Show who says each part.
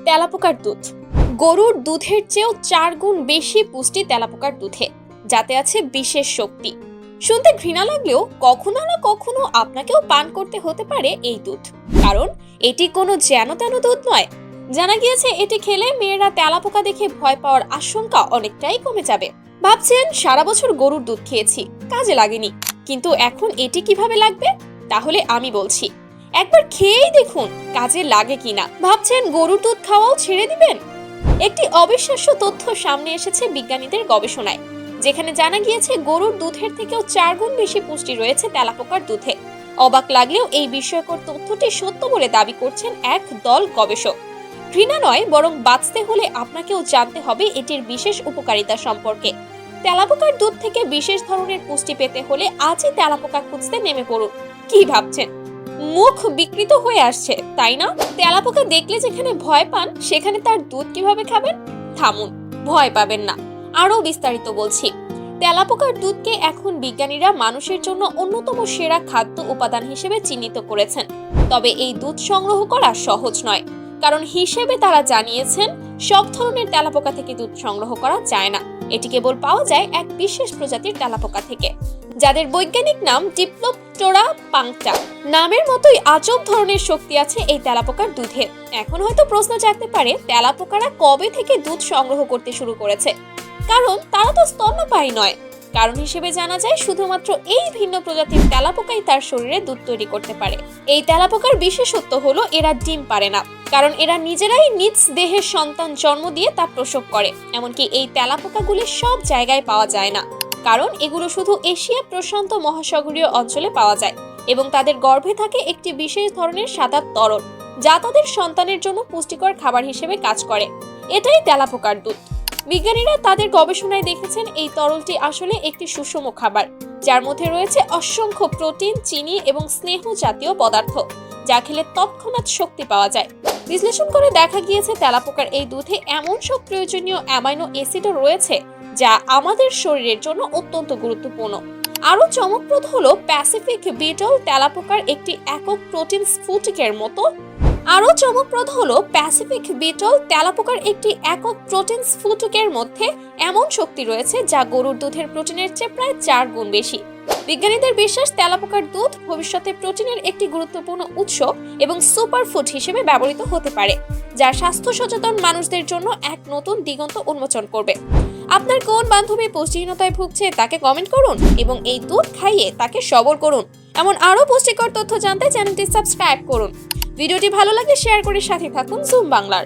Speaker 1: তেলাপোকার দুধ। গরুর দুধের চেয়েও 4 গুণ বেশি পুষ্টি তেলাপোকার দুধে, যাতে আছে বিশেষ শক্তি। শুনতে ঘৃণা লাগলেও কখনো না কখনো আপনাকেও পান করতে হতে পারে এই দুধ, কারণ এটি কোনো যেন তেন দুধ নয়। জানা গিয়েছে এটি খেলে মেয়েরা তেলাপোকা দেখে ভয় পাওয়ার আশঙ্কা অনেকটাই কমে যাবে। ভাবছেন সারা বছর গরুর দুধ খেয়েছি, কাজে লাগেনি, কিন্তু এখন এটি কিভাবে লাগবে? তাহলে আমি বলছি, একবার খেয়েই দেখুন কাজে লাগে কিনা। ভাবছেন গরুর দুধ খাওয়াও ছেড়ে দিবেন? একটি অবিশ্বাস্য তথ্য সামনে এসেছে বিজ্ঞানীদের গবেষণায়, যেখানে জানা গিয়েছে গরুর দুধের থেকেও 4 গুণ বেশি পুষ্টি রয়েছে তেলাপোকার দুধে। অবাক লাগলেও এই বিস্ময়কর তথ্যটি সত্য বলে দাবি করছেন এক দল গবেষক। ঘৃণা নয়, বরং বাঁচতে হলে আপনাকেও জানতে হবে এটির বিশেষ উপকারিতা সম্পর্কে। তেলাপোকার দুধ থেকে বিশেষ ধরনের পুষ্টি পেতে হলে আজই তেলাপোকা খুঁজতে নেমে পড়ুন। কি ভাবছেন মুখ বিকৃত হয়ে আসছে, তাই না? তেলাপোকা দেখলে যেখানে ভয় পান, সেখানে তার দুধ কিভাবে খাবেন? থামুন, ভয় পাবেন না, আরো বিস্তারিত বলছি। তেলাপোকার দুধকে এখন বিজ্ঞানীরা মানুষের জন্য অন্যতম সেরা খাদ্য উপাদান হিসেবে চিহ্নিত করেছেন। তবে এই দুধ সংগ্রহ করা সহজ নয়, কারণ হিসেবে তারা জানিয়েছেন সব ধরনের তেলাপোকা থেকে দুধ সংগ্রহ করা যায় না। এটি কেবল পাওয়া যায় এক বিশেষ প্রজাতির তেলাপোকা থেকে, যাদের বৈজ্ঞানিক নাম ডিপ্লোপটেরা পাংক্টা। নামের মতোই আজব ধরনের শক্তি আছে এই তেলাপোকার দুধে। এখন হয়তো প্রশ্ন জাগতে পারে, তেলাপোকারা কবে থেকে দুধ সংগ্রহ করতে শুরু করেছে? কারণ তারা তো স্তন্যপায়ী নয়। কারণ হিসেবে জানা যায় শুধুমাত্র এই ভিন্ন প্রজাতির তেলাপোকাই তার শরীরে দুধ তৈরি করতে পারে। এই তেলাপোকার বিশেষত্ব হলো এরা ডিম পারে না, কারণ এরা নিজেরাই নিজ দেহের সন্তান জন্ম দিয়ে তা প্রসব করে। এমনকি এই তেলাপোকাগুলি সব জায়গায় পাওয়া যায় না, কারণ এগুলো শুধু এশিয়া প্রশান্ত মহাসাগরীয় অঞ্চলে পাওয়া যায় এবং তাদের গর্ভে থাকে একটি বিশেষ ধরনের সাদা তরল, যা তাদের সন্তানের জন্য পুষ্টিকর খাবার হিসেবে কাজ করে। এটাই তেলাপোকার দুধ। বিজ্ঞানীরা তাদের গবেষণায় দেখেছেন এই তরলটি আসলে একটি সুষম খাবার, যার মধ্যে রয়েছে অসংখ্য প্রোটিন, চিনি এবং স্নেহ জাতীয় পদার্থ, যা খেলে তৎক্ষণাৎ শক্তি পাওয়া যায়। বিশ্লেষণ করে দেখা গিয়েছে তেলাপোকার এই দুধে এমন সব প্রয়োজনীয় অ্যামাইনো অ্যাসিডও রয়েছে যা আমাদের শরীরের জন্য অত্যন্ত গুরুত্বপূর্ণ। আরো চমকপ্রদ হলো প্যাসিফিক বিটল তেলাপোকার একটি একক প্রোটিন স্ফুটকের মধ্যে এমন শক্তি রয়েছে যা গরুর দুধের প্রোটিনের চেয়ে প্রায় 4 গুণ বেশি। বিজ্ঞানীদের বিশ্বাস তেলাপোকার দুধ ভবিষ্যতে প্রোটিনের একটি গুরুত্বপূর্ণ উৎস এবং সুপারফুড হিসেবে ব্যবহৃত হতে পারে, যা স্বাস্থ্য সচেতন মানুষদের জন্য এক নতুন দিগন্ত উন্মোচন করবে। আপনার কোন বান্ধবী পুষ্টিহীনতায় ভুগছে তাকে কমেন্ট করুন এবং এই দুধ খাইয়ে তাকে সবল করুন। এমন আরো পুষ্টিকর তথ্য জানতে চ্যানেলটি সাবস্ক্রাইব করুন। ভিডিওটি ভালো লাগলে শেয়ার করে সাথে থাকুন জুম বাংলার।